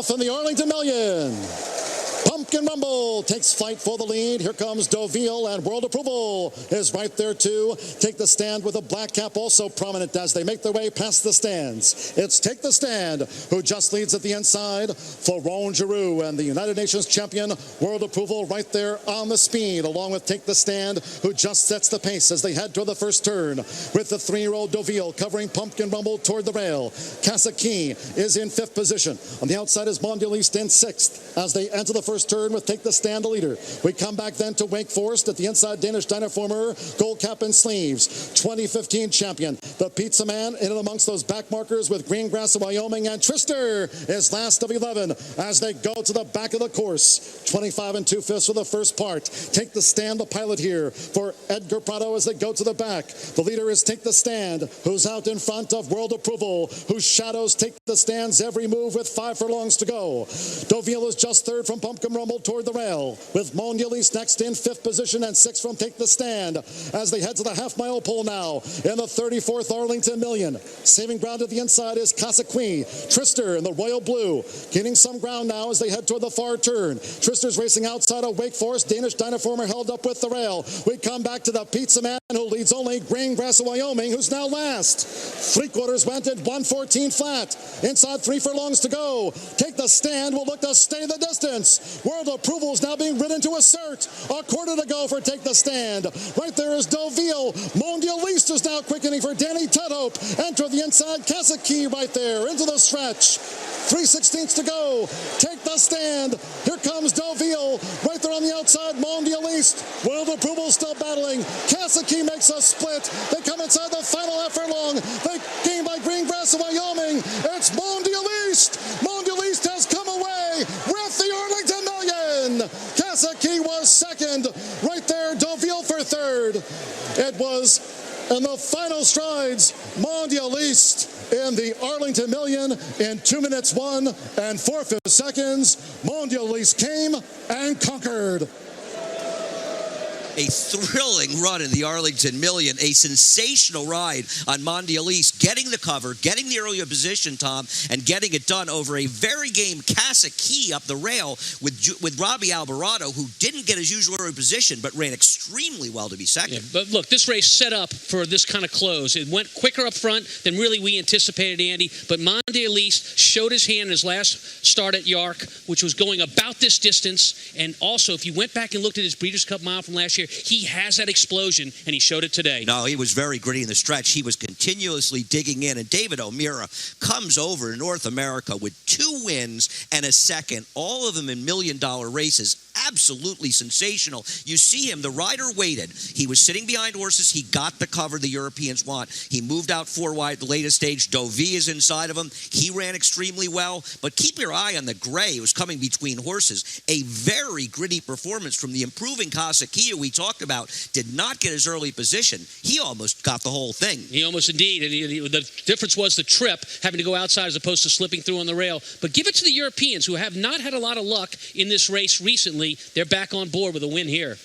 off in the Arlington Million. Pumpkin Rumble takes flight for the lead. Here comes Deauville, and World Approval is right there too. Take the Stand with a black cap also prominent as they make their way past the stands. It's Take the Stand who just leads at the inside. Florent Giroux and the United Nations champion World Approval right there on the speed, along with Take the Stand who just sets the pace as they head toward the first turn, with the 3-year-old Deauville covering Pumpkin Rumble toward the rail. Kasaki is in 5th position. On the outside is Mondialiste in 6th as they enter the first turn with Take the Stand the leader. We come back then to Wake Forest at the inside. Danish Dynaformer, gold cap and sleeves, 2015 champion. The Pizza Man in and amongst those back markers with Green Grass of Wyoming, and Trister is last of 11 as they go to the back of the course. 25 2/5 for the first part. Take the Stand, the pilot here for Edgar Prado as they go to the back. The leader is Take the Stand, who's out in front of World Approval, whose shadows Take the Stand's every move with 5 furlongs to go. Deauville is just third from Pumpkin Rumble toward the rail, with Mondialiste next in 5th position and 6th from Take the Stand as they head to the half-mile pole now in the 34th Arlington Million. Saving ground at the inside is Kasaki. Trister in the royal blue gaining some ground now as they head toward the far turn. Trister's racing outside of Wake Forest. Danish Dynaformer held up with the rail. We come back to the Pizza Man who leads only Green Grass of Wyoming, who's now last. 3/4 went at 1:14 flat. Inside 3 furlongs to go. Take the Stand will look to stay the distance. World Approval is now being ridden to assert. A quarter to go for Take the Stand. Right there is Deauville. Mondialiste is now quickening for Danny Tudhope. Enter the inside. Kasaki right there into the stretch. 3/16 to go. Take the Stand. Here comes Deauville. Right there on the outside, Mondialiste. World Approval still battling. Kasaki makes a split. They come inside the final half furlong. They gain by Green Grass of Wyoming. It's Mondialiste. Mondialiste has come away with the Arlington Million. Kasaki was second. Right there, Deauville for third. It was in the final strides, Mondialiste in the Arlington Million in 2 minutes 1 and 4/5 seconds. Mondialiste came and conquered. A thrilling run in the Arlington Million, a sensational ride on Mondialiste, getting the cover, getting the earlier position, Tom, and getting it done over a very game Kasaki up the rail with Robbie Alvarado, who didn't get his usual early position, but ran extremely well to be second. Yeah, but look, this race set up for this kind of close. It went quicker up front than really we anticipated, Andy, but Mondialiste showed his hand in his last start at Yark, which was going about this distance, and also, if you went back and looked at his Breeders' Cup Mile from last year, he has that explosion, and he showed it today. No, he was very gritty in the stretch. He was continuously digging in, and David O'Meara comes over to North America with 2 wins and a second, all of them in million-dollar races. Absolutely sensational. You see him, the rider waited. He was sitting behind horses. He got the cover the Europeans want. He moved out 4 wide the latest stage. Deauville is inside of him. He ran extremely well, but keep your eye on the gray who was coming between horses. A very gritty performance from the improving Kasaki we talked about. Did not get his early position. He almost got the whole thing. He almost indeed. And the difference was the trip, having to go outside as opposed to slipping through on the rail. But give it to the Europeans, who have not had a lot of luck in this race recently. They're back on board with a win here.